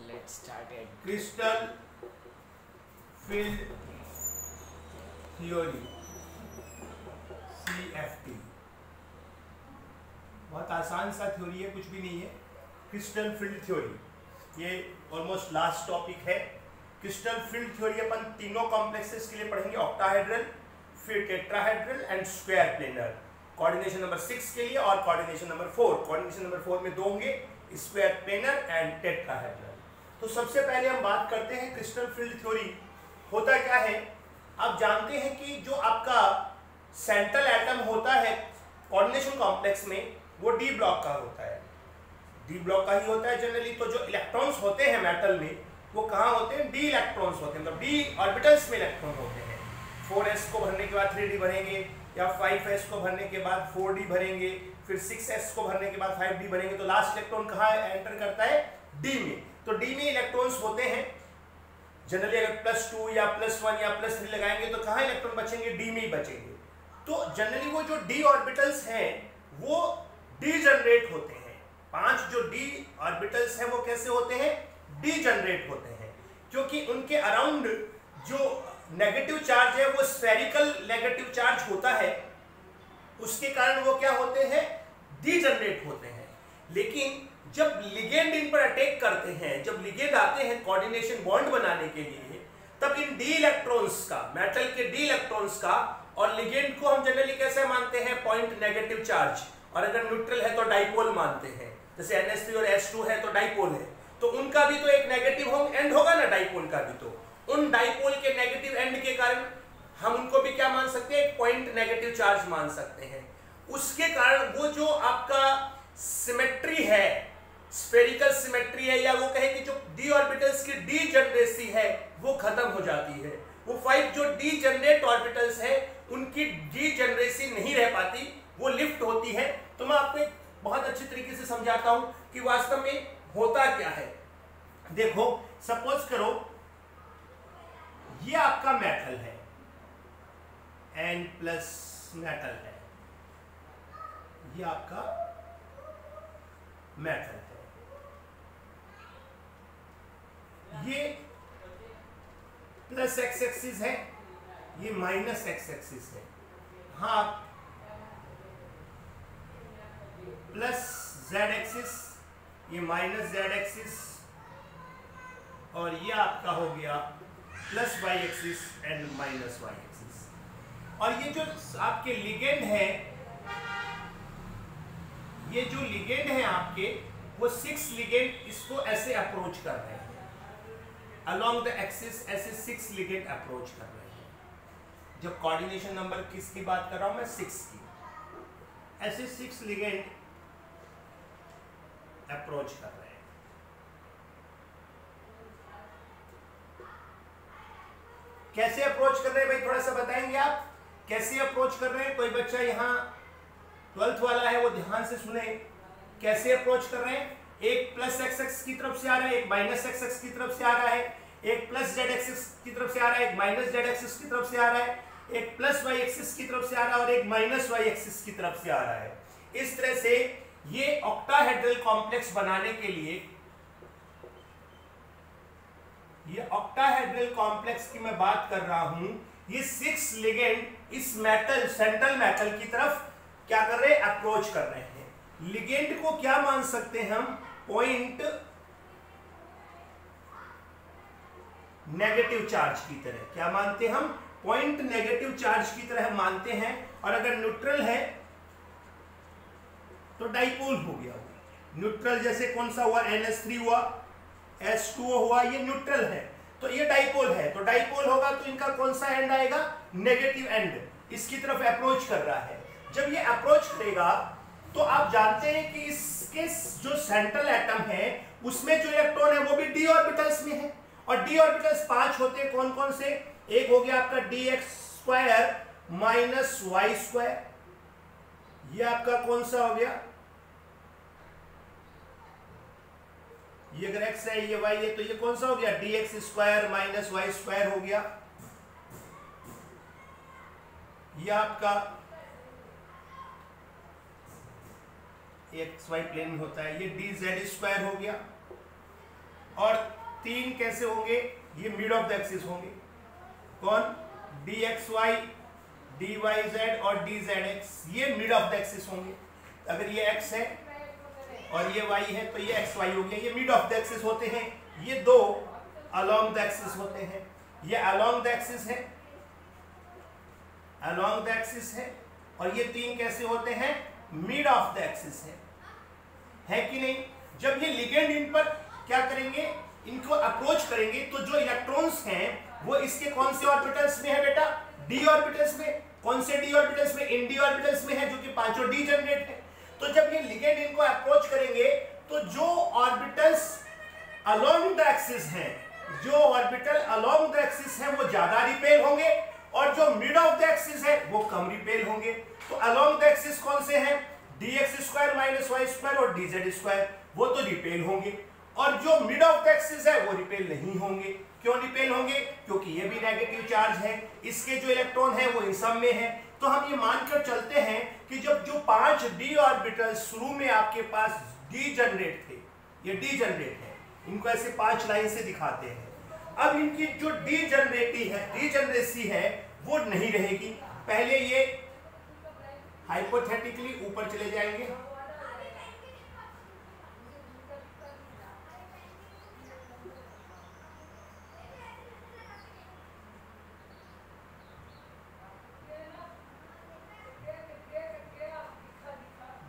let's start it. Crystal field theory CFT। बहुत आसान सा थ्योरी है, कुछ भी नहीं है। क्रिस्टल फील्ड थ्योरी ये ऑलमोस्ट लास्ट टॉपिक है। क्रिस्टल फील्ड थ्योरी अपन तीनों कॉम्प्लेक्सेस के लिए पढ़ेंगे, ऑक्टाहेड्रल, फिर tetrahedral and square planar. Coordination number 6 के लिए और कोऑर्डिनेशन नंबर 4। कोऑर्डिनेशन नंबर 4 में दो होंगे, स्क्वायर प्लेनर एंड टेट्राहेड्रल। तो सबसे पहले हम बात करते हैं क्रिस्टल फील्ड थ्योरी होता क्या है। आप जानते हैं कि जो आपका सेंट्रल एटम होता है कोऑर्डिनेशन कॉम्प्लेक्स में, वो डी ब्लॉक का होता है। डी ब्लॉक का ही होता है जनरली। तो जो इलेक्ट्रॉन्स होते हैं मेटल में, वो कहाँ होते हैं? डी इलेक्ट्रॉन्स होते हैं, मतलब डी ऑर्बिटल्स में इलेक्ट्रॉन होते हैं। 4s को भरने के बाद 3d भरेंगे, या 5s को भरने के बाद 4d भरेंगे, फिर 6s को भरने के बाद 5d भरेंगे। तो लास्ट इलेक्ट्रॉन कहाँ एंटर करता है? डी में। तो डी में इलेक्ट्रॉन्स होते हैं जनरली। अगर +2 या +1 या +3 लगाएंगे तो कहाँ इलेक्ट्रॉन बचेंगे? डी में ही बचेंगे। तो जनरली वो जो डी ऑर्बिटल्स हैं वो डी जनरेट होते हैं। 5 जो डी ऑर्बिटल्स हैं वो कैसे होते हैं? डी जनरेट होते हैं, क्योंकि उनके अराउंड जो नेगेटिव चार्ज है वो स्फेरिकल नेगेटिव चार्ज होता है, उसके कारण वो क्या होते हैं? डी जनरेट होते हैं। लेकिन जब लिगेंड इन पर अटैक करते हैं, जब लिगेंड आते हैं कोऑर्डिनेशन बॉन्ड बनाने के लिए, तब इन डी इलेक्ट्रॉन्स का, मेटल के डी इलेक्ट्रॉन्स का, और लिगेंड को हम जनरली कैसे मानते हैं? Point negative charge. और अगर न्यूट्रल है तो डाइपोल मानते हैं। जैसे NH3 और S2 है तो डाइपोल है, तो उनका भी तो एक नेगेटिव एंड होगा ना, डाइपोल का भी। तो उन डाइपोल के नेगेटिव एंड के कारण हम उनको भी क्या मान सकते हैं? एक पॉइंट नेगेटिव चार्ज मान सकते हैं। उसके कारण वो जो आपका सिमेट्री है, स्फेरिकल सिमेट्री है, या वो कहे कि जो डी ऑर्बिटल्स की डी जनरेसी है वो खत्म हो जाती है। वो 5 जो डी जनरेट ऑर्बिटल्स है उनकी डी जनरेसी नहीं रह पाती, वो लिफ्ट होती है। तो मैं आपको एक बहुत अच्छी तरीके से समझाता हूं कि वास्तव में होता क्या है। देखो, सपोज करो ये आपका मेटल है, N+ मेटल है, ये आपका मेटल है, ये प्लस x एक्सिस है, ये माइनस x एक्सिस है। हाँ, प्लस z एक्सिस, ये माइनस z एक्सिस, और ये आपका हो गया plus y axis and minus y axis. और ये जो आपके लिगेंड है, ये जो लिगेंड है आपके, वो 6 लिगेंड इसको ऐसे अप्रोच कर रहे हैं अलोंग द एक्सिस, ऐसे 6 लिगेंड अप्रोच कर रहे हैं। जब कोऑर्डिनेशन नंबर किसकी बात कर रहा हूं मैं? 6 की। ऐसे 6 लिगेंड अप्रोच कर रहे हैं। कैसे अप्रोच कर रहे हैं भाई, थोड़ा सा बताएंगे आप कैसे अप्रोच कर रहे हैं? कोई बच्चा यहाँ 12th वाला है वो ध्यान से सुने, कैसे अप्रोच कर रहे हैं। एक प्लस x एक्सिस की तरफ से आ रहा है, एक माइनस x एक्सिस की तरफ से आ रहा है, एक प्लस z एक्सिस की तरफ से आ रहा है, एक माइनस z एक्सिस की तरफ से आ रहा है, एक प्लस y एक्सिस की तरफ से आ रहा है, और एक माइनस y एक्सिस की तरफ से आ रहा है। इस तरह से ये ऑक्टाहेड्रल कॉम्प्लेक्स बनाने के लिए, ये ऑक्टाहेड्रल कॉम्प्लेक्स की मैं बात कर रहा हूं, ये 6 लिगेंड इस मेटल, सेंट्रल मेटल की तरफ क्या कर रहे हैं? अप्रोच कर रहे हैं। लिगेंड को क्या मान सकते हैं हम? पॉइंट नेगेटिव चार्ज की तरह। क्या मानते हैं हम? पॉइंट नेगेटिव चार्ज की तरह मानते हैं। और अगर न्यूट्रल है तो डाइपोल हो गया। न्यूट्रल जैसे कौन सा हुआ? NH3 हुआ, S2 हुआ, ये न्यूट्रल है, तो ये डाइपोल है। तो डाइपोल होगा तो इनका कौन सा एंड आएगा? नेगेटिव एंड, इसकी तरफ अप्रोच कर रहा है। जब ये अप्रोच करेगा तो आप जानते हैं कि इसके जो सेंट्रल एटम है उसमें जो इलेक्ट्रॉन है वो भी डी ऑर्बिटल्स में है। और डी ऑर्बिटल्स 5 होते हैं। कौन कौन से? एक हो गया आपका dx² माइनस y², ये आपका कौन सा हो गया? ये अगर x है, ये y है, तो ये कौन सा हो गया? dx² माइनस y² हो गया। ये आपका XY प्लेन में होता है, ये dz² हो गया। और तीन कैसे होंगे, ये मिड ऑफ द एक्सिस होंगे। कौन, dxy, dyz और dzx, ये मिड ऑफ द एक्सिस होंगे। अगर ये x है और ये y है तो ये xy हो गया, ये मिड ऑफ द एक्सिस होते हैं। ये दो अलोंग द एक्सिस होते हैं, ये अलोंग द एक्सिस है, अलोंग द एक्सिस है, और ये तीन कैसे होते हैं, मिड ऑफ द एक्सिस है कि नहीं। जब ये लिगेंड इन पर क्या करेंगे, इनको अप्रोच करेंगे तो जो इलेक्ट्रॉन्स हैं वो इसके कौन से ऑर्बिटल्स में है बेटा, डी ऑर्बिटल्स में। कौन से डी ऑर्बिटल्स में, इन डी ऑर्बिटल्स में है, जो कि पांचों डी जनरेट है। तो जब ये लिगेंड इनको अप्रोच करेंगे तो जो ऑर्बिटल्स अलोंग द एक्सिस हैं, जो ऑर्बिटल अलोंग द एक्सिस है वो ज्यादा रिपेल होंगे, और जो मिड ऑफ द एक्सिस है वो कम रिपेल होंगे। तो अलोंग द एक्सिस कौन से हैं, dx square minus Y square और dz स्क्वायर, वो तो रिपेल होंगे। और जो मिड ऑफ द एक्सिस है वो रिपेल नहीं होंगे। क्यों रिपेल होंगे, क्योंकि ये भी नेगेटिव चार्ज है, इसके जो इलेक्ट्रॉन है वो इन सब में है। तो हम ये मानकर चलते हैं कि जब जो 5 डी ऑर्बिटल शुरू में आपके पास डी जनरेट थे, ये डी जनरेट है, इनको ऐसे 5 लाइन से दिखाते हैं। अब इनकी जो डी जनरेसी है वो नहीं रहेगी। पहले ये हाइपोथेटिकली ऊपर चले जाएंगे,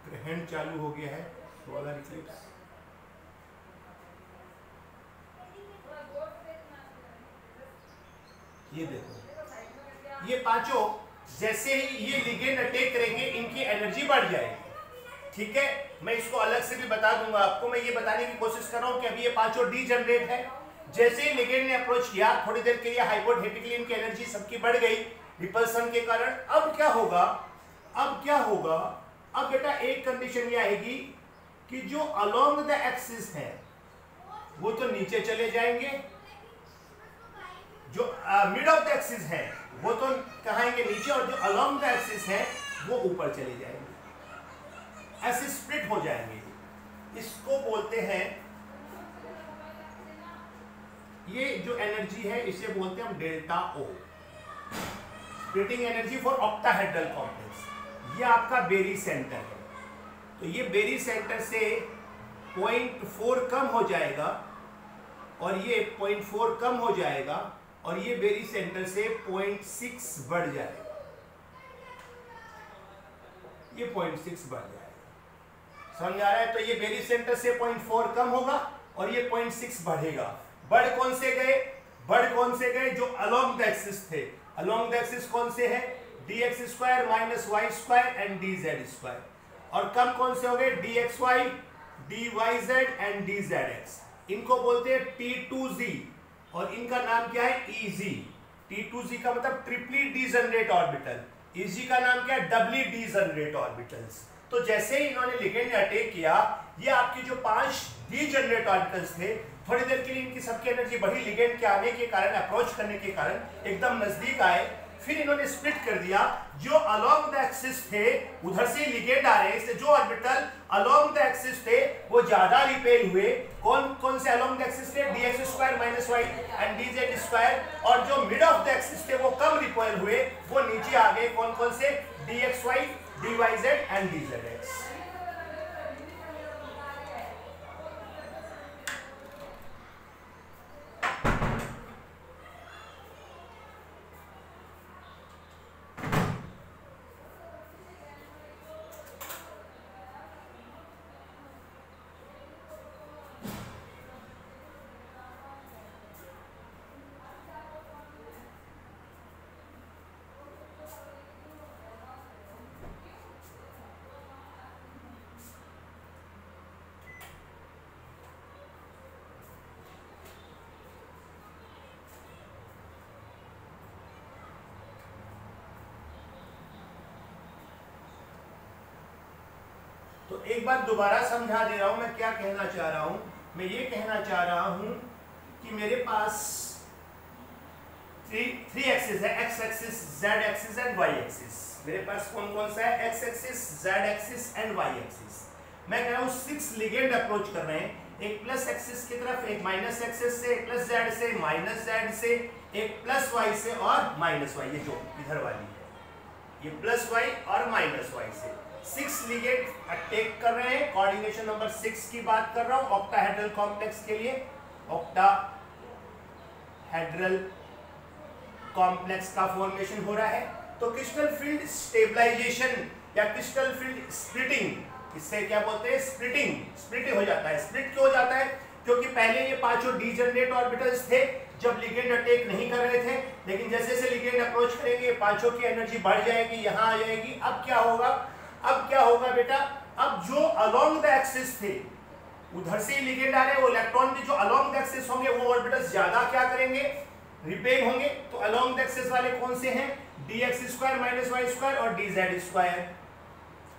ग्रहण चालू हो गया है, सोलर इक्लिप्स। ये देखो, ये पांचों जैसे ही ये लिगेंड अटैक करेंगे इनकी एनर्जी बढ़ जाएगी। ठीक है, मैं इसको अलग से भी बता दूंगा आपको। मैं ये बताने की कोशिश कर रहा हूं कि अभी ये पांचों डी जनरेट है। जैसे ही लिगेंड ने अप्रोच किया, थोड़ी देर के लिए हाइपोथेटिकली इनकी एनर्जी सबकी बढ़ गई रिपल्सन के कारण। अब क्या होगा, अब बेटा एक कंडीशन ये आएगी कि जो अलोंग द एक्सिस है वो तो नीचे चले जाएंगे, जो मिड ऑफ द एक्सिस है वो तो कहांगे नीचे, और जो अलोंग द एक्सिस है वो ऊपर चले जाएंगे, ऐसे स्प्लिट हो जाएंगे। इसको बोलते हैं, ये जो एनर्जी है इसे बोलते हैं हम delta O, splitting energy for octahedral complex. ये आपका बेरी सेंटर है, तो ये बेरी सेंटर से 0.4 कम हो जाएगा, और ये 0.4 कम हो जाएगा, और ये बेरी सेंटर से 0.6 बढ़ जाएगा, ये 0.6 बढ़ जाएगा। समझ आ रहा है। तो ये बेरी सेंटर से 0.4 कम होगा और ये 0.6 बढ़ेगा। बढ़ कौन से गए, जो अलोंग द एक्सिस थे। अलोंग द एक्सिस कौन से है, dx square minus Y square and dz square. और कम कौन से हो गए, dxy, dyz एंड dzx। इनको बोलते हैं T2z, और इनका नाम क्या है, EG। T2z का मतलब ट्रिपली डीजनरेट ऑर्बिटल, EG का नाम क्या है, डबली डीजनरेट ऑर्बिटल्स। तो जैसे ही इन्होंने लिगेंड अटैक किया, ये आपकी जो 5 डीजनरेट ऑर्बिटल्स थे, थोड़ी देर के लिए इनकी सबकी एनर्जी बढ़ी, लिगेंड के आने के कारण, अप्रोच करने के कारण एकदम नजदीक आए, फिर इन्होंने स्प्लिट कर दिया। जो अलोंग द एक्सिस थे उधर से लिगेंड आ रहे हैं, इससे जो ऑर्बिटल अलोंग द एक्सिस थे वो ज्यादा रिपेल हुए। कौन से अलोंग द एक्सिस थे, dx square minus y and dz square. और जो मिड ऑफ द एक्सिस थे वो कम रिपेल हुए, वो नीचे आ गए। कौन से, dxy, dyz एंड dzx। तो एक बार दोबारा समझा दे रहा हूं मैं क्या कहना चाह रहा हूं। मैं ये कहना चाह रहा हूं कि मेरे पास थ्री एक्सिस है, x axis, z axis and y axis. मेरे पास कौन सा है, x axis, z axis and y axis. मैं कह रहा हूं 6 लिगेंड अप्रोच कर रहे हैं। एक प्लस एक्सिस की तरफ, एक माइनस एक्सिस से, एक प्लस जेड से, माइनस जेड से, एक प्लस वाई से और माइनस वाई, ये जो इधर वाली है ये प्लस वाई और माइनस वाई से 6 लिगेंड अटैक कर रहे हैं। कोऑर्डिनेशन नंबर 6 की बात कर रहा हूं ऑक्टाहेड्रल कॉम्प्लेक्स के लिए। ऑक्टाहेड्रल कॉम्प्लेक्स का फॉर्मेशन हो रहा है। तो क्रिस्टल फील्ड स्टेबलाइजेशन या क्रिस्टल फील्ड स्प्लिटिंग, इससे क्या बोलते हैं, स्प्लिट हो जाता है। स्प्लिट क्यों हो जाता है? क्योंकि पहले ये पांचों डीजनरेट ऑर्बिटल्स थे जब लिगेंड अटैक नहीं कर रहे थे, लेकिन जैसे जैसे लिगेंड अप्रोच करेंगे पांचों की एनर्जी बढ़ जाएगी, यहाँ आ जाएगी। अब क्या होगा बेटा, अब जो अलोंग द एक्सिस थे उधर से लिगेंड आ रहे हैं, वो इलेक्ट्रॉन भी जो अलोंग द एक्सिस होंगे वो ऑर्बिटल्स ज्यादा क्या करेंगे, रिपेल होंगे। तो अलोंग द एक्सिस वाले कौन से हैं, dx² - y² और dz²।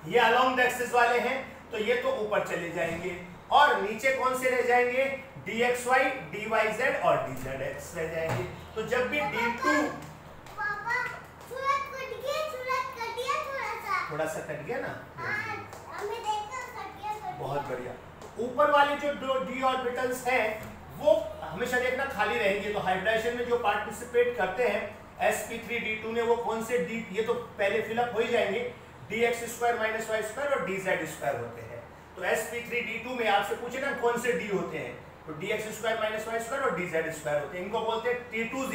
ये अलोंग द एक्सिस वाले हैं तो ये तो ऊपर चले जाएंगे, और नीचे कौन से रह जाएंगे, dxy, dyz और dzx रह जाएंगे। तो जब भी d2 थोड़ा सा कट गया ना, बहुत बढ़िया। ऊपर वाले जो दो d ऑर्बिटल्स हैं वो हमेशा देखना खाली रहेंगे। तो हाइब्रिडाइजेशन में जो पार्टिसिपेट करते हैं sp3d2 में, वो कौन से d, ये तो पहले फिलअप हो ही जाएंगे, dx² - y² और dz² होते हैं। तो sp3d2 में आपसे पूछे ना कौन से d होते हैं, तो dx² - y² और dz² होते हैं। इनको बोलते हैं T2z,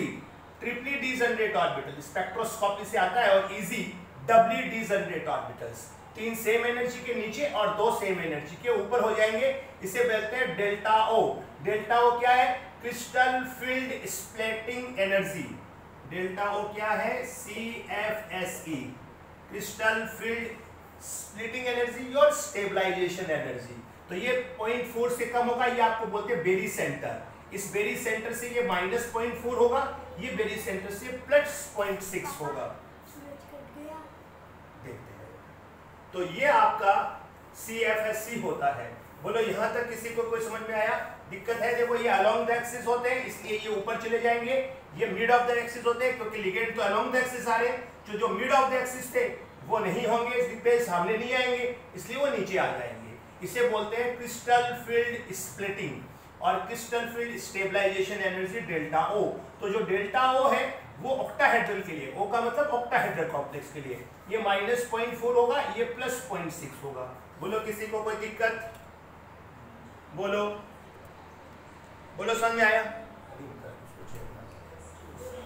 ट्रिपली डीजनरेट ऑर्बिटल, स्पेक्ट्रोस्कोपी से आता है। और e g doubly degenerate orbitals, 3 same energy के नीचे और 2 सेम एनर्जी के ऊपर हो जाएंगे। इसे बोलते हैं डेल्टा ओ। डेल्टा ओ क्या है, crystal field splitting energy. Delta O क्या है, CFSE, crystal field splitting energy और स्टेबलाइजेशन एनर्जी। तो ये 0.4 से कम होगा, ये आपको बोलते हैं बेरी सेंटर। इस बेरी सेंटर से ये -0.4 होगा, ये बेरी सेंटर से +0.6 होगा। देखते हैं, तो ये आपका CFSE होता है। बोलो यहाँ तक किसी को कोई समझ में आया? दिक्कत है, देखो ये अलोंग द एक्सिस होते हैं इसलिए ये ऊपर चले जाएंगे, ये मिड ऑफ द एक्सिस होते हैं क्योंकि लिगेंड तो अलोंग द एक्सिस आ रहे हैं। जो मिड ऑफ द एक्सिस थे वो नहीं होंगे, इसके सामने नहीं आएंगे, इसलिए वो नीचे आ जाएंगे। इसे बोलते हैं क्रिस्टल फील्ड स्प्लिटिंग और crystal field stabilisation energy delta O. तो जो डेल्टा ओ है वो ऑक्टाहेड्रल के लिए, ओ का मतलब ऑक्टाहेड्रल कॉम्प्लेक्स के लिए, ये -0.4 होगा, ये +0.6 होगा। बोलो किसी को कोई दिक्कत? बोलो बोलो, समझ आया?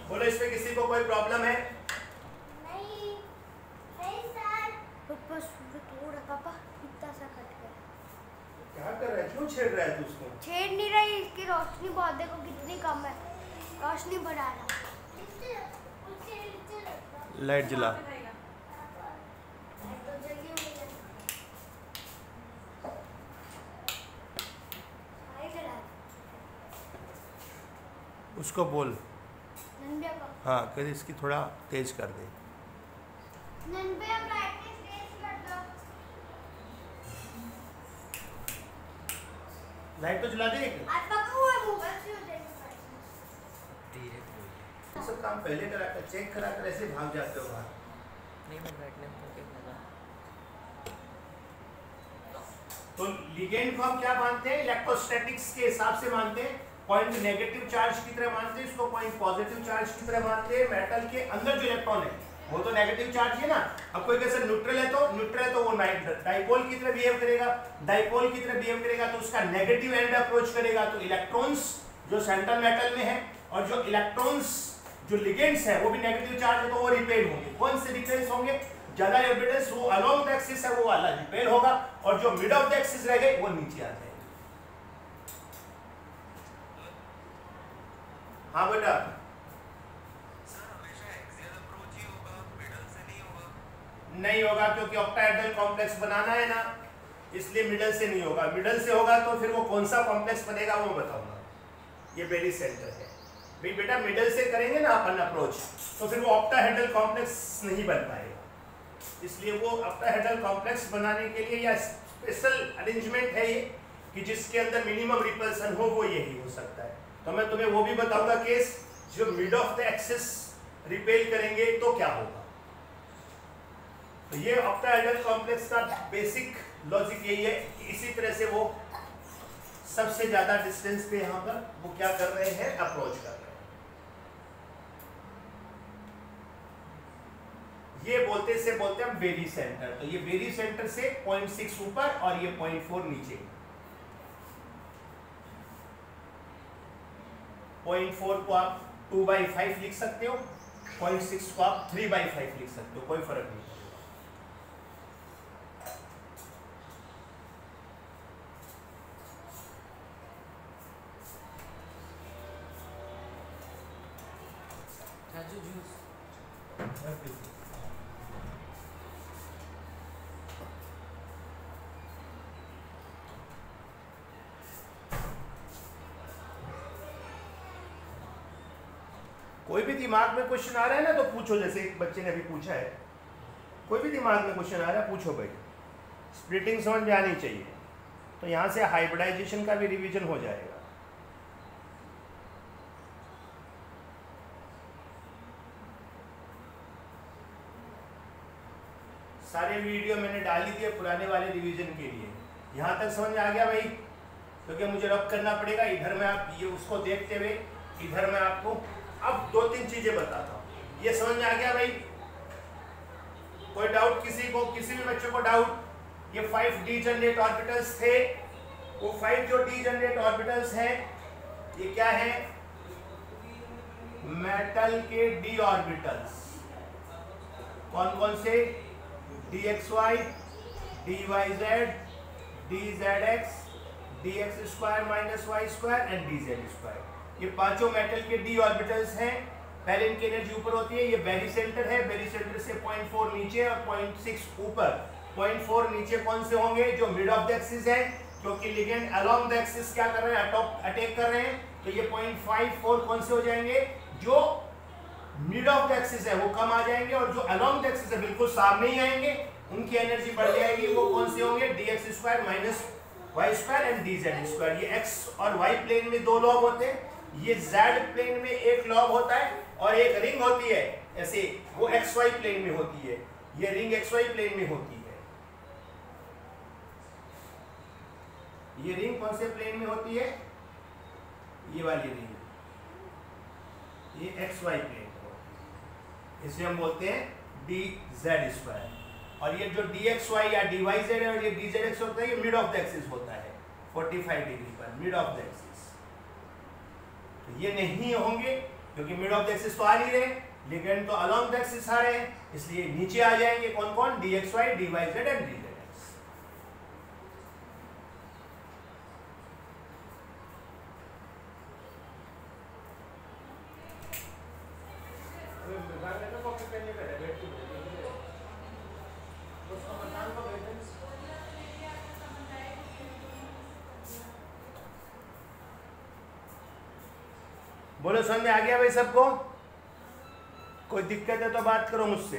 बोलो इस पे किसी को कोई प्रॉब्लम है? नहीं सर, पापा पापा इतना सा कट गया। क्या कर रहा है, क्यों छेड़ रहा है तू उसको? छेड़ नहीं रही, इसकी रोशनी बहुत देखो कितनी कम है, रोशनी बढ़ा रहा। लाइट जला। उसको बोल, हाँ कर, इसकी थोड़ा तेज कर दे। लाइट तो जला दे। सब काम पहले करा कर, चेक करा कर ऐसे भाग जाते हो बाहर। नहीं मैं बैठने में तो लिगेंड को हम क्या मानते हैं, इलेक्ट्रोस्टैटिक्स के हिसाब से मानते हैं। पॉइंट नेगेटिव चार्ज की तरह मानते हैं, इसको पॉइंट पॉजिटिव चार्ज की तरह मानते हैं। मेटल के अंदर जो इलेक्ट्रॉन है वो तो नेगेटिव चार्ज है ना। अब कोई कैसे न्यूट्रल है तो वो डाइपोल की तरह बिहेव करेगा, डाइपोल की तरह बिहेव करेगा तो उसका नेगेटिव एंड अप्रोच करेगा। तो इलेक्ट्रॉन्स जो सेंट्रल मेटल में है और जो इलेक्ट्रॉन्स जो लिगेंड्स है वो भी नेगेटिव चार्ज है तो वो रिपेल होंगे। कौन से रिपेल्स होंगे, ज्यादा ऑर्बिटल्स वो अलोंग द एक्सिस है वो वाला रिपेल होगा, और जो मिड ऑफ द एक्सिस रह गए वो नीचे आ जाएंगे। हाँ बेटा, नहीं होगा क्योंकि ऑक्टाहेड्रल कॉम्प्लेक्स बनाना है ना, इसलिए मिडल से नहीं होगा। मिडल से होगा तो फिर वो कौन सा कॉम्प्लेक्स बनेगा वो बताऊंगा। ये बेरी सेंटर है भाई बेटा, मिडल से करेंगे ना अपन अप्रोच तो फिर वो ऑक्टाहेड्रल कॉम्प्लेक्स नहीं बन पाएगा। इसलिए वो ऑक्टाहेड्रल कॉम्प्लेक्स बनाने के लिए या स्पेशल अरेंजमेंट है ये कि जिसके अंदर मिनिमम रिपल्सन हो, वो यही हो सकता है। तो मैं तुम्हें वो भी बताऊंगा केस, जो mid of the axis repel करेंगे तो क्या होगा। तो ये ऑक्टाहेड्रल कॉम्प्लेक्स का बेसिक लॉजिक यही है कि इसी तरह से वो सबसे ज्यादा डिस्टेंस पे यहाँ पर वो क्या कर रहे हैं, अप्रोच कर रहे हैं। ये बोलते से बोलते हैं बेरी सेंटर। तो ये बेरी सेंटर से 0.6 ऊपर और ये 0.4 नीचे। 0.4 को आप 2/5 लिख सकते हो, 0.6 को आप 3/5 लिख सकते हो, कोई फर्क नहीं। कोई भी दिमाग में क्वेश्चन आ रहा है ना तो पूछो, जैसे एक बच्चे ने अभी पूछा है, कोई भी दिमाग में क्वेश्चन आ रहा है पूछो भाई। स्प्लिटिंग समझ में आनी चाहिए, तो यहाँ से हाइब्रिडाइजेशन का भी रिवीजन हो जाएगा। सारे वीडियो मैंने डाल ही दिए पुराने वाले रिवीजन के लिए। यहाँ तक समझ में आ गया भाई? क्योंकि मुझे रब करना पड़ेगा। इधर में आप ये उसको देखते हुए इधर में आपको अब 2-3 चीजें बताता हूँ। ये समझ में आ गया भाई? कोई डाउट किसी को, किसी भी बच्चे को डाउट? ये 5 डीजनरेट ऑर्बिटल्स थे। वो 5 जो डीजनरेट ऑर्बिटल्स हैं ये क्या है? मेटल के डी ऑर्बिटल्स। कौन कौन से? dxy, dyz, dzx, dx² - y² and dz²। ये पांचों मेटल के डी ऑर्बिटल्स हैं। पहले इनकी एनर्जी ऊपर होती है। ये बेरी सेंटर है, बेरी सेंटर से 0.4 नीचे और 0.6 ऊपर। 0.4 नीचे कौन से होंगे? जो मिड ऑफ द एक्सिस है, क्योंकि लिगेंड अलोंग द एक्सिस क्या कर रहे हैं? अटैक कर रहे हैं। तो ये 0.54 कौन से हो जाएंगे? जो मिड ऑफ द एक्सिस है वो कम आ जाएंगे, और जो अलोंग द एक्सिस है बिल्कुल सामने ही आएंगे, उनकी एनर्जी बढ़ जाएगी। वो कौन से होंगे? dx² - y² and dz²। ये x और y प्लेन में 2 लॉब होते हैं, ये z प्लेन में एक लॉब होता है, और एक रिंग होती है ऐसे, वो xy प्लेन में होती है। ये रिंग xy प्लेन में होती है। ये रिंग कौन से प्लेन में होती है? ये वाली रिंग, ये xy प्लेन में होती है। इसे हम बोलते हैं dz²। और ये जो dxy या dyz है और ये dzx होता है, ये मिड ऑफ द एक्सिस होता है 45 डिग्री पर, मिड ऑफ द एक्सिस। तो ये नहीं होंगे क्योंकि मिड ऑफ द एक्सिस तो आ नहीं रहे, लेकिन तो अलोंग द एक्सिस आ रहे हैं, इसलिए नीचे आ जाएंगे। कौन कौन? dxy, dyz and dzx। बोलो समझ में आ गया भाई सबको? कोई दिक्कत है तो बात करो मुझसे।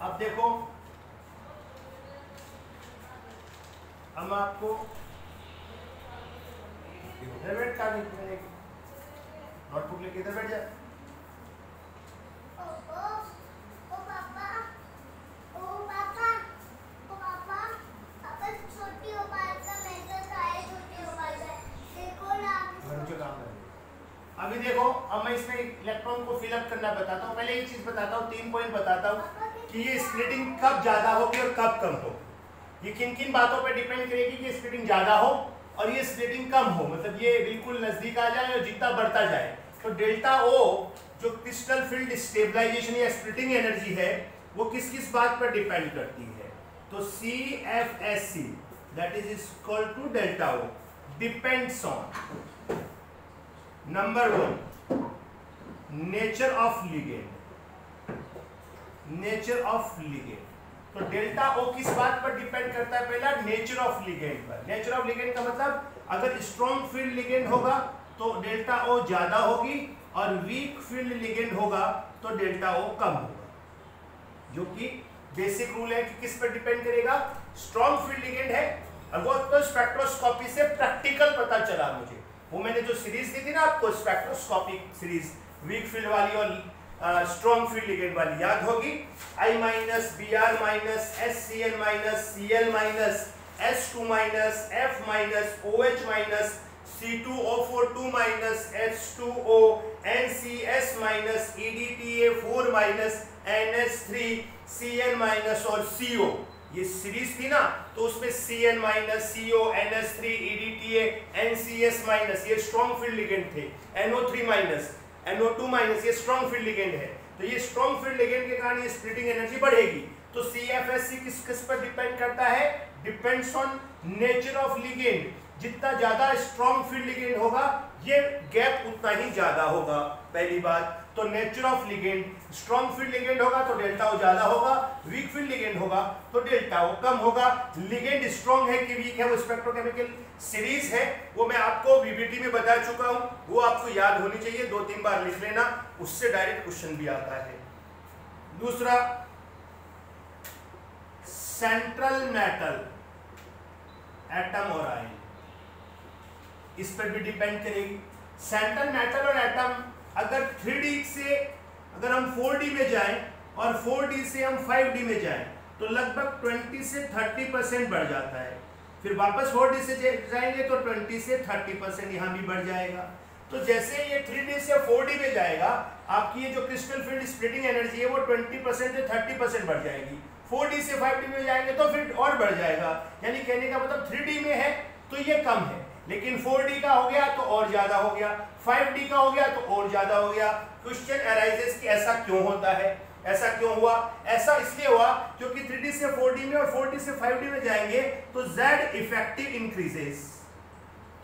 अब देखो, हम आपको इधर बैठ का नोटबुक लेके इधर बैठ जा। अभी देखो, अब मैं इसमें इलेक्ट्रॉन को फिलअप करना बताता हूँ। पहले एक चीज बताता हूँ, 3 पॉइंट बताता हूँ कि ये स्प्लिटिंग कब ज्यादा होगी और कब कम हो। ये किन किन बातों पर डिपेंड करेगी कि स्प्लिटिंग ज्यादा हो और ये स्प्लिटिंग कम हो, मतलब ये बिल्कुल नजदीक आ जाए और जितना बढ़ता जाए। तो डेल्टा ओ जो क्रिस्टल फील्ड स्टेबलाइजेशन या स्प्लिटिंग एनर्जी है वो किस किस बात पर डिपेंड करती है? तो CFSC that is equal to delta o depends on number 1 nature of ligand. Nature of ligand, तो डेल्टा ओ किस बात पर डिपेंड करता है? पहला नेचर ऑफ लिगेंड पर। नेचर ऑफ लिगेंड का मतलब अगर स्ट्रॉन्ग फील्ड लिगेंड होगा तो डेल्टा ओ ज्यादा होगी, और वीक फील्ड लिगेंड होगा तो डेल्टा ओ कम होगा, जो कि बेसिक रूल है कि किस पर डिपेंड करेगा? स्ट्रॉन्ग फील्ड लिगेंड है। और वो तो स्पेक्ट्रोस्कोपी से प्रैक्टिकल पता चला मुझे। वो मैंने जो सीरीज दी थी ना आपको, स्पेक्ट्रोस्कोपिक सीरीज, वीक फील्ड वाली और स्ट्रॉन्ग फील्ड लिगेंड वाली याद होगी, I minus B R minus S C N minus C L minus S2 minus F minus OH minus C2O4 minus H2O NCS minus EDTA4 minus NH3 CN minus और CO। ये series थी ना, तो उसमें CN minus CO NH3 EDTA NCS minus ये strong field ligand थे, NO3 minus NO2 minus ये strong field ligand है। तो ये स्ट्रॉन्ग फील्ड लिगेंड के कारण ये स्प्लिटिंग एनर्जी बढ़ेगी। तो CFSC किस पर डिपेंड करता है? Depends on nature of ligand. जितना ज्यादा स्ट्रॉन्ग फील्ड लिगेंड होगा ये गैप उतना ही ज्यादा होगा, पहली बात। तो nature of ligand, strong field ligand होगा तो डेल्टा ओ ज्यादा होगा, वीक फील्ड लिगेंड होगा तो डेल्टा ओ कम होगा। लिगेंड स्ट्रॉन्ग है कि वीक है वो स्पेक्ट्रोकेमिकल सीरीज है, वो मैं आपको बीबीटी में बता चुका हूं, वो आपको याद होनी चाहिए, 2-3 बार लिख लेना, उससे डायरेक्ट क्वेश्चन भी आता है। दूसरा, सेंट्रल मेटल एटम और आयन, इस पर भी डिपेंड करेगी। सेंट्रल मेटल और एटम अगर 3D से अगर हम 4D में जाएं और 4D से हम 5D में जाएं तो लगभग 20 से 30% बढ़ जाता है। फिर वापस 4D से जाएंगे तो 20 से 30% यहाँ भी बढ़ जाएगा। तो जैसे ये 3D से 4D में जाएगा, आपकी ये जो क्रिस्टल फील्ड स्प्लिटिंग एनर्जी है वो 20% से 30% बढ़ जाएगी। 4D से 5D में जाएंगे तो फिर और बढ़ जाएगा। यानी कहने का मतलब 3D में है तो ये कम है, लेकिन 4D का हो गया तो और ज्यादा हो गया, 5D का हो गया तो और ज्यादा हो गया। क्वेश्चन अराइजेस कि ऐसा क्यों होता है, ऐसा क्यों हुआ? ऐसा इसलिए हुआ क्योंकि 3D से 4D में और 4D से 5D में जाएंगे तो Z इफेक्टिव इंक्रीजेस।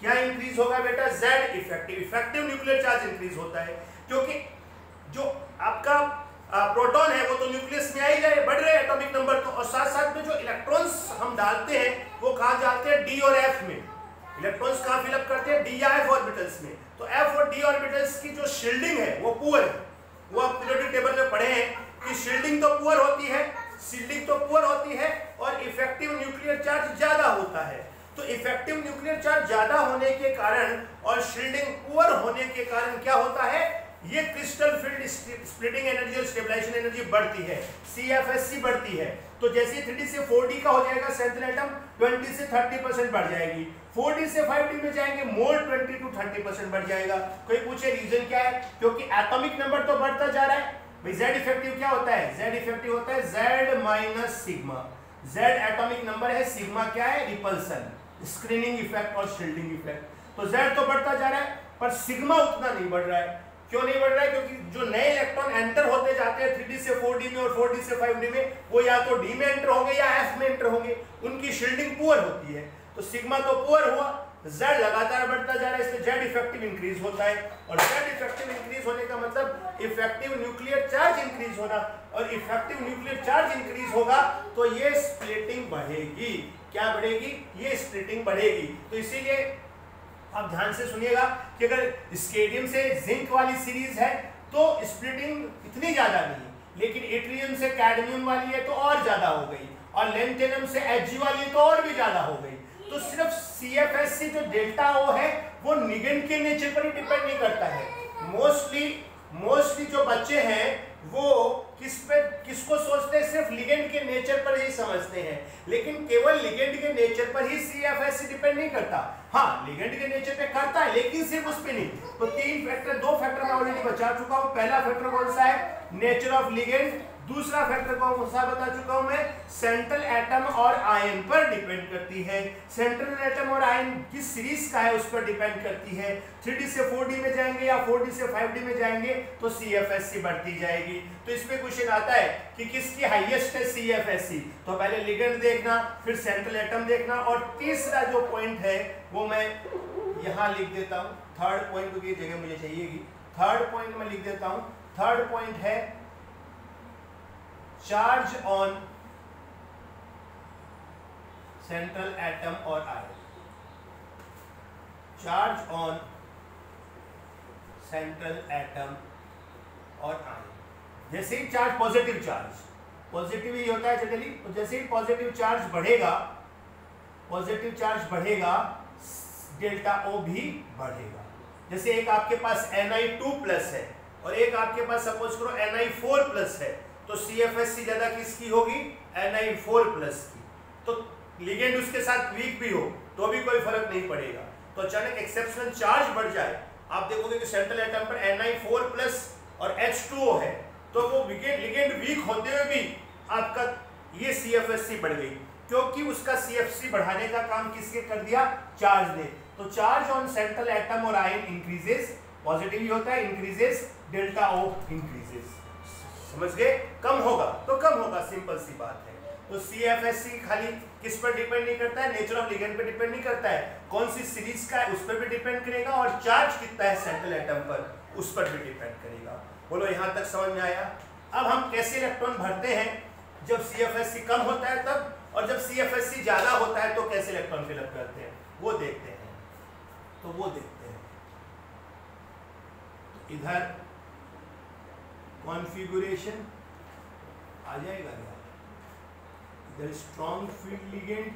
क्या इंक्रीज होगा बेटा? Z effective, effective nuclear charge increase होता है, क्योंकि जो आपका प्रोटॉन है वो तो न्यूक्लियस में आ ही गए, बढ़ रहे एटॉमिक नंबर तो, और साथ साथ में जो इलेक्ट्रॉन्स हम डालते हैं वो कहाँ डालते हैं? D और F में। इलेक्ट्रॉन्स कहाँ फिलअप करते हैं? D या F ऑर्बिटल्स में। तो F और D ऑर्बिटल्स की जो शील्डिंग है वो पुअर है, वो आप पीरियोडिक टेबल में पढ़े हैं कि शील्डिंग तो पुअर होती है, शील्डिंग तो पुअर होती है और इफेक्टिव न्यूक्लियर चार्ज ज्यादा होता है। तो इफेक्टिव न्यूक्लियर चार्ज ज्यादा होने के कारण और शील्डिंग पुअर होने के कारण क्या होता है? ये क्रिस्टल फील्ड स्प्लिटिंग एनर्जी और स्टेबलाइजेशन एनर्जी बढ़ती है, CFSC बढ़ती है। तो जैसे 3D से 4D का हो जाएगा सेंट्रल एटम 20 से 30% बढ़ जाएगी, 4D से 5D में जाएंगे मोर 20 to 30% बढ़ जाएगा। कोई पूछे रीजन क्या है? क्योंकि एटॉमिक नंबर तो बढ़ता जा रहा है। भाई Z इफेक्टिव क्या होता है? Z इफेक्टिव होता है Z minus sigma. Z atomic number है, सिग्मा क्या है? रिपल्सन, स्क्रीनिंग इफेक्ट और शील्डिंग इफेक्ट। तो Z तो बढ़ता जा रहा है पर सिग्मा उतना नहीं बढ़ रहा है। क्यों नहीं बढ़ रहा है? क्योंकि जो नए इलेक्ट्रॉन एंटर होते जाते हैं 3D से 4D में और 4D से 5D में, वो या तो D में एंटर होंगे या F में एंटर होंगे, उनकी शील्डिंग पुअर होती है। तो सिग्मा तो पुअर हुआ, Z लगातार बढ़ता जा रहा है, इसलिए Z इफेक्टिव इंक्रीज होता है। और Z इफेक्टिव इंक्रीज होने का मतलब इफेक्टिव न्यूक्लियर चार्ज इंक्रीज होना, और इफेक्टिव न्यूक्लियर चार्ज इंक्रीज होगा तो ये स्प्लिटिंग बढ़ेगी। क्या बढ़ेगी? ये स्प्लिटिंग बढ़ेगी। तो इसीलिए आप ध्यान से सुनिएगा कि अगर स्केडियम से जिंक वाली सीरीज है तो स्प्लिटिंग इतनी ज्यादा नहीं, लेकिन इट्रियम से कैडमियम वाली है तो और ज्यादा हो गई, और लेंथेनम से Hg वाली है तो और भी ज्यादा हो गई। तो सिर्फ CFSC जो डेल्टा O है वो लिगेंड के नेचर पर ही डिपेंड नहीं करता है। मोस्टली जो बच्चे हैं वो किसको सोचते हैं? सिर्फ लिगेंड के नेचर पर ही समझते हैं, लेकिन केवल लिगेंड के नेचर पर ही CFSC डिपेंड नहीं करता। हाँ, लिगेंड के नेचर पे करता है, लेकिन सिर्फ उस पे नहीं। तो 2 फैक्टर मैं ऑलरेडी बता चुका हूँ। पहला फैक्टर कौन सा है? Nature of ligand. दूसरा फैक्टर कौन सा बता चुका हूं मैं? सेंट्रल एटम और आयन पर डिपेंड करती है। सेंट्रल एटम और आयन किस सीरीज का है उस पर डिपेंड करती है। 3D से 4D में जाएंगे या 4D से 5D में जाएंगे तो CFSC बढ़ती जाएगी। तो इसमें क्वेश्चन आता है कि किसकी हाईएस्ट है CFSC, तो पहले लिगेंड देखना, फिर सेंट्रल एटम देखना, और तीसरा जो पॉइंट है वो मैं यहां लिख देता हूं। थर्ड पॉइंट की जगह मुझे चाहिएगी, थर्ड पॉइंट में लिख देता हूं। थर्ड पॉइंट है चार्ज ऑन सेंट्रल एटम और ion. Charge on central atom और आयन। जैसे ही चार्ज पॉजिटिव ही होता है जनरली, तो जैसे ही पॉजिटिव चार्ज बढ़ेगा डेल्टा O भी बढ़ेगा। जैसे एक आपके पास Ni2+ है और एक आपके पास सपोज करो Ni4+ है, तो CFSC ज्यादा किसकी होगी? Ni4+ की। तो लिगेंड उसके साथ वीक भी हो तो भी कोई फर्क नहीं पड़ेगा। तो अचानक एक्सेप्शनल चार्ज बढ़ जाए, आप देखोगे कि सेंट्रल एटम पर Ni4+ और H2O है, तो वो लिगेंड वीक होते हुए भी आपका ये CFSC बढ़ गई, क्योंकि उसका CFC बढ़ाने का काम किसके कर दिया? चार्ज ने। तो चार्ज ऑन सेंट्रल एटम और आयन इंक्रीजेस, पॉजिटिव ही होता है, इंक्रीजेस, डेल्टा O इंक्रीजेस। समझ गए? कम होगा तो कम होगा, सिंपल सी बात है। तो CFSC खाली किस पर डिपेंड नहीं करता है? नेचर ऑफ लिगेंड पे डिपेंड नहीं करता है, कौन सी सीरीज का है उस पर भी डिपेंड करेगा, और चार्ज कितना है सेंट्रल एटम पर उस पर भी डिपेंड करेगा। बोलो यहाँ तक समझ में आया? अब हम कैसे इलेक्ट्रॉन भरते हैं? जब CFSC कम होता है तब, और जब CFSC ज्यादा होता है तो कैसे इलेक्ट्रॉन फिलअप करते हैं वो देखते हैं। तो वो देखते हैं, तो इधर कॉन्फ़िगरेशन आ जाएगा क्या? इधर स्ट्रॉन्ग फील्ड लिगेंड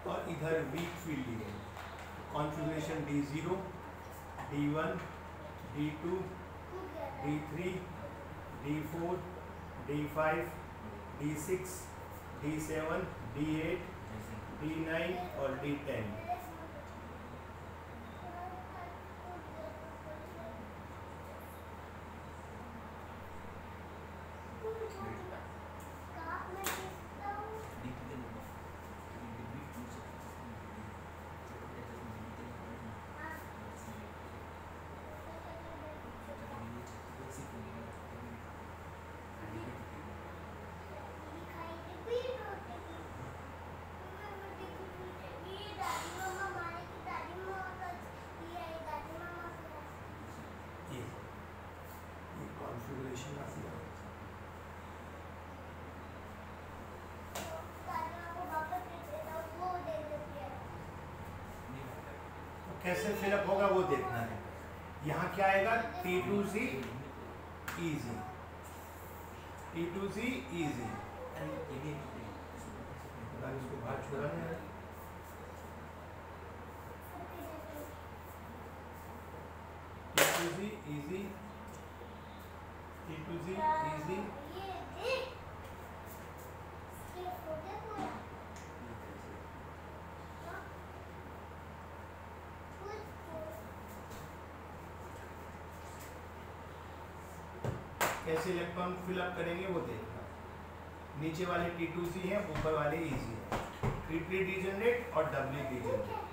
और इधर weak field ligand. Configuration D0, D1, D2, D3, D4, D5, D6, D7, D8, D9 और D10। कैसे फिलअप होगा वो देखना है। यहाँ क्या आएगा? T2Z easy, T2Z easy। इसको बाहर छोड़ा नहीं है। T2Z easy, T2Z easy। कैसे इलेक्ट्रॉन फिलअप करेंगे वो देखना। नीचे वाले T2Z है, ऊपर वाले इजी है, ट्रिपली डीजनरेट और डबली डीजनरेट।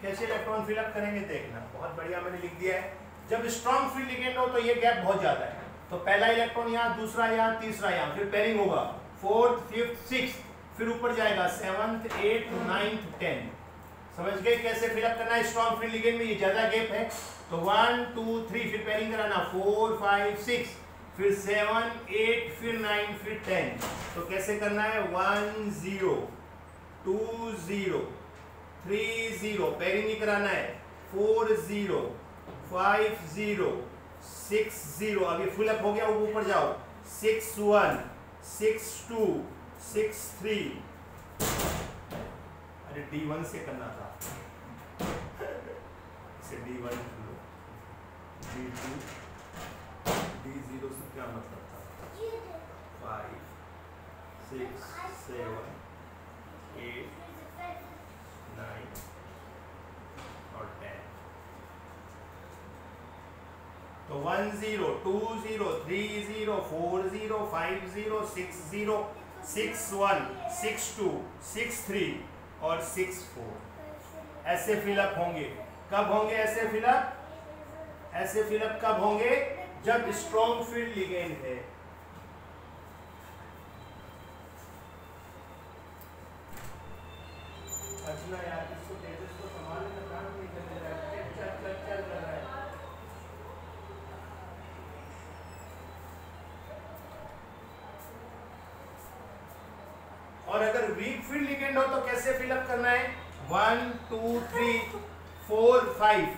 कैसे इलेक्ट्रॉन फिलअप करेंगे देखना। बहुत बढ़िया मैंने लिख दिया है। जब स्ट्रॉन्ग फील्ड लिगेंड हो तो ये गैप बहुत ज्यादा है, तो पहला इलेक्ट्रॉन यहाँ, दूसरा यहाँ, तीसरा यहाँ, फिर पेयरिंग होगा 4th, 5th, 6th, फिर ऊपर जाएगा 7th, 8th, 9th, 10th। समझ गए कैसे फिलअप करना है? स्ट्रॉन्ग फील्ड लिगेंड में ये ज्यादा गैप है, तो 1 2 3 फिर पेयरिंग कराना 4 5 6, फिर 7 8, फिर 9, फिर 10। तो कैसे करना है? 1 0 2 0 3 0, पेयरिंग ही कराना है 4 0 5 0 6 0। अभी फुल अप हो गया, ऊपर जाओ 6 1 6 2 6 3। अरे D1 से करना था, इसे D1 लो, D2 D0 से क्या मतलब था? 5 6 7 8 9 और 10। तो 1 0 2 0 3 0 4 0 5 0 6 0 6 1 6 2 6 3 और 6 4। ऐसे फिलअप होंगे। कब होंगे ऐसे फिलअप? ऐसे फिलअप कब होंगे? जब स्ट्रॉन्ग फील्ड लिगेंड है। अच्छा यार, इसको तेजस को संभालने का काम नहीं कर रहा है, चल कर रहा है। और अगर वीक फील्ड लिगेंड हो तो कैसे फिलअप करना है? 1 2 3 4 5,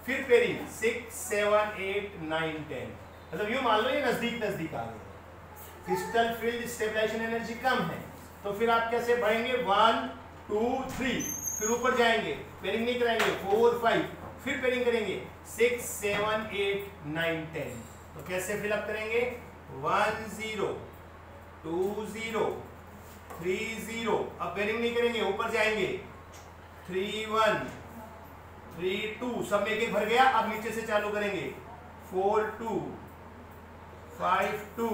फिर पेयरिंग 6 7 8 9 10, मतलब यूं मान लो ये नजदीक नजदीक आ गए। क्रिस्टल फील्ड स्टेबलाइजेशन एनर्जी कम है तो फिर आप कैसे बढ़ेंगे 1 2 3, फिर ऊपर जाएंगे, पेयरिंग नहीं कराएंगे 4 5, फिर पेयरिंग करेंगे 6 7 8 9 10। तो कैसे फिलअप करेंगे 1 0 2 0 3 0, अब पेयरिंग नहीं करेंगे, ऊपर जाएंगे 3 1 3 2, सब में एक भर गया। अब नीचे से चालू करेंगे 4 2 5 2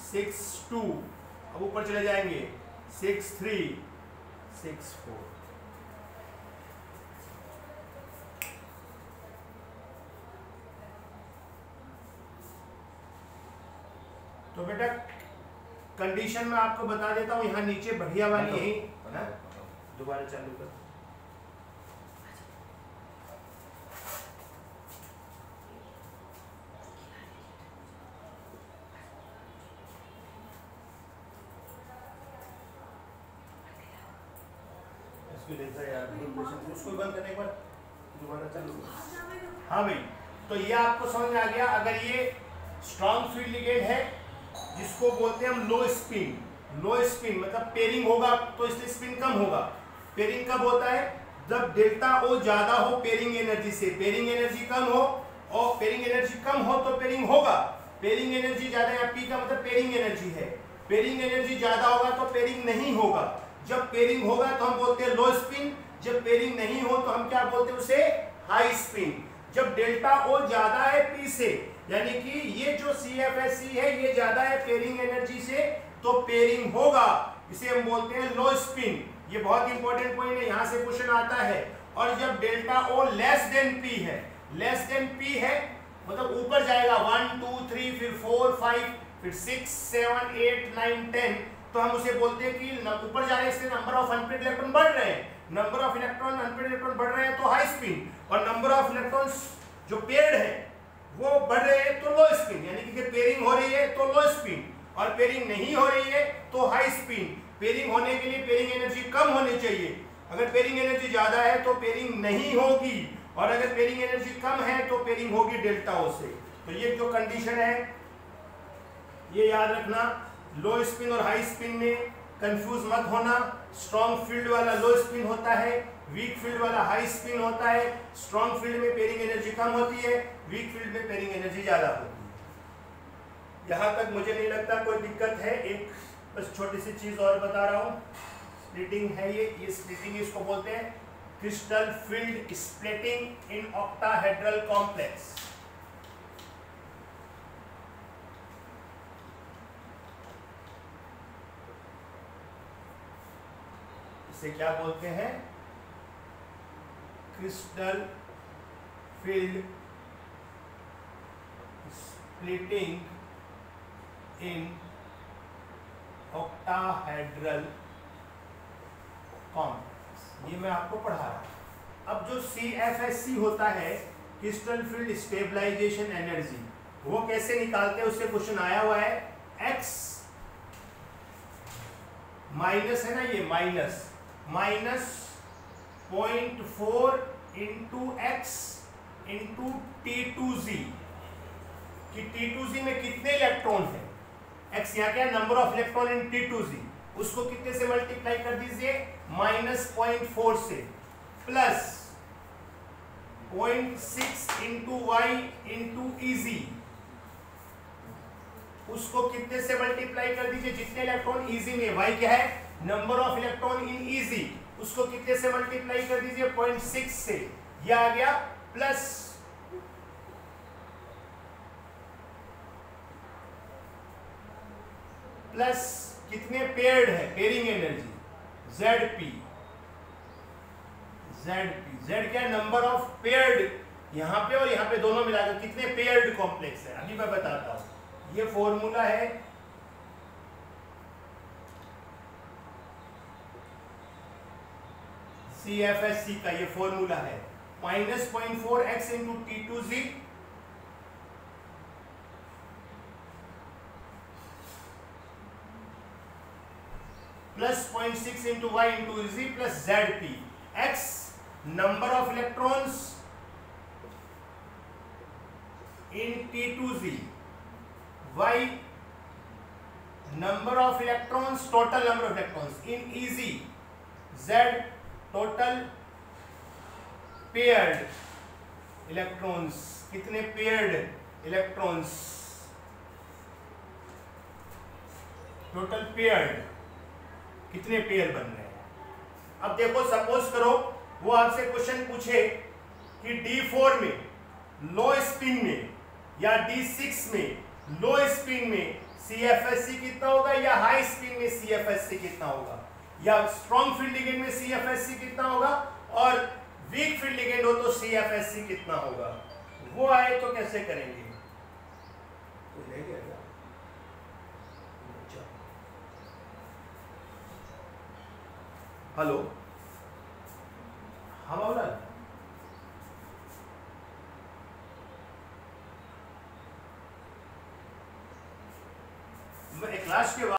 6 2, अब ऊपर चले जाएंगे 6 3 6 4। तो बेटा कंडीशन में आपको बता देता हूं, यहाँ नीचे बढ़िया वाली यही दोबारा चालू कर। उसको बंद करने के बाद दोबारा चालू। हाँ भाई, तो ये आपको समझ में आ गया। अगर ये स्ट्रॉन्ग फील्ड लिगेंड है जिसको बोलते हैं हम लो स्पिन, लो स्पिन मतलब पेयरिंग होगा तो इसलिए स्पिन कम होगा। पेयरिंग कब होता है जब डेल्टा ओ ज्यादा हो पेयरिंग एनर्जी से, पेयरिंग एनर्जी कम हो, और पेयरिंग एनर्जी कम हो तो पेयरिंग होगा। पेयरिंग एनर्जी ज्यादा है, पी का मतलब पेयरिंग एनर्जी है, पेयरिंग एनर्जी ज्यादा होगा तो पेयरिंग नहीं होगा। जब पेयरिंग होगा तो हम बोलते हैं लो स्पिन, जब पेयरिंग नहीं हो तो हम क्या बोलते हैं उसे हाई स्पिन। जब डेल्टा ओ ज्यादा है पी से, यानी कि ये जो CFSC है ये ज्यादा है पेयरिंग एनर्जी से, तो पेयरिंग होगा, इसे हम बोलते हैं लो स्पिन। ये बहुत इंपॉर्टेंट पॉइंट है, यहां से क्वेश्चन आता है। और जब डेल्टा ओ लेस देन पी है, लेस देन पी है मतलब ऊपर जाएगा 1 2 3 फिर 4 5 फिर 6 7 8 9 10, तो हम उसे बोलते हैं कि ऊपर जा रहे हैं इससे नंबर ऑफ अनपेयर्ड इलेक्ट्रॉन बढ़ रहे हैं, number of electron unpaired electron बढ़ रहे हैं तो हाई स्पिन, और नंबर ऑफ इलेक्ट्रॉन्स जो पेयर्ड है वो बढ़ रहे हैं तो लो स्पिन। यानी कि पेयरिंग हो रही है तो लो स्पिन, और पेयरिंग नहीं हो रही है तो हाई स्पिन। पेयरिंग होने के लिए पेयरिंग एनर्जी कम होनी चाहिए, अगर पेयरिंग एनर्जी ज्यादा है तो पेयरिंग नहीं होगी, और अगर पेयरिंग एनर्जी कम है तो पेयरिंग होगी डेल्टा ओ से। तो ये जो कंडीशन है ये याद रखना। लो स्पिन और हाई स्पिन में कंफ्यूज मत होना। स्ट्रॉन्ग फील्ड वाला लो स्पिन होता है, वीक फील्ड वाला हाई स्पिन होता है। स्ट्रॉन्ग फील्ड में पेयरिंग एनर्जी कम होती है, वीक फील्ड में पेयरिंग एनर्जी ज्यादा होती है। यहां तक मुझे नहीं लगता कोई दिक्कत है। एक बस छोटी सी चीज और बता रहा हूं, स्प्लिटिंग है ये स्प्लिटिंग इसको बोलते हैं crystal field splitting in octahedral complex. इसे क्या बोलते हैं crystal field splitting in octahedral complex. ये मैं आपको पढ़ा रहा हूं। अब जो CFSC होता है क्रिस्टल फील्ड स्टेबलाइजेशन एनर्जी, वो कैसे निकालते हैं उससे क्वेश्चन आया हुआ है। x माइनस है ना, ये minus 0.4 into x into T2z, कि T2z में कितने इलेक्ट्रॉन है। x यहाँ क्या number of electron in T2z, उसको कितने से मल्टीप्लाई कर दीजिए -0.4 से, plus 0.6 into y into EZ, उसको कितने से मल्टीप्लाई कर दीजिए जितने इलेक्ट्रॉन EZ में, y क्या है number of electron in EZ, उसको कितने से मल्टीप्लाई कर दीजिए 0.6 से, ये आ गया प्लस कितने पेयर्ड है पेयरिंग एनर्जी ZP, Z क्या नंबर ऑफ पेयर्ड यहां पे और यहां पे दोनों मिलाकर कितने पेयर्ड कॉम्प्लेक्स है, अभी मैं बताता हूं। ये फॉर्मूला है CFSC का, ये फॉर्मूला है -0.4x into T2z plus 0.6 into y into z plus ZP। x number of electrons T2Z, Y number of electrons, total number of electrons in EZ, Z total paired electrons, कितने paired electrons, total paired कितने pair बन रहे हैं। अब देखो suppose करो वो आपसे क्वेश्चन पूछे कि D4 में लो स्पिन में या D6 में लो स्पिन में CFSC कितना होगा या हाई स्पिन में CFSC कितना होगा, या स्ट्रॉन्ग फील्ड लिगेंड में CFSC कितना होगा और वीक फील्ड लिगेंड हो तो CFSC कितना होगा, वो आए तो कैसे करेंगे। तो ले गया हेलो, हाँ बाबूलाल, मैं क्लास के बाद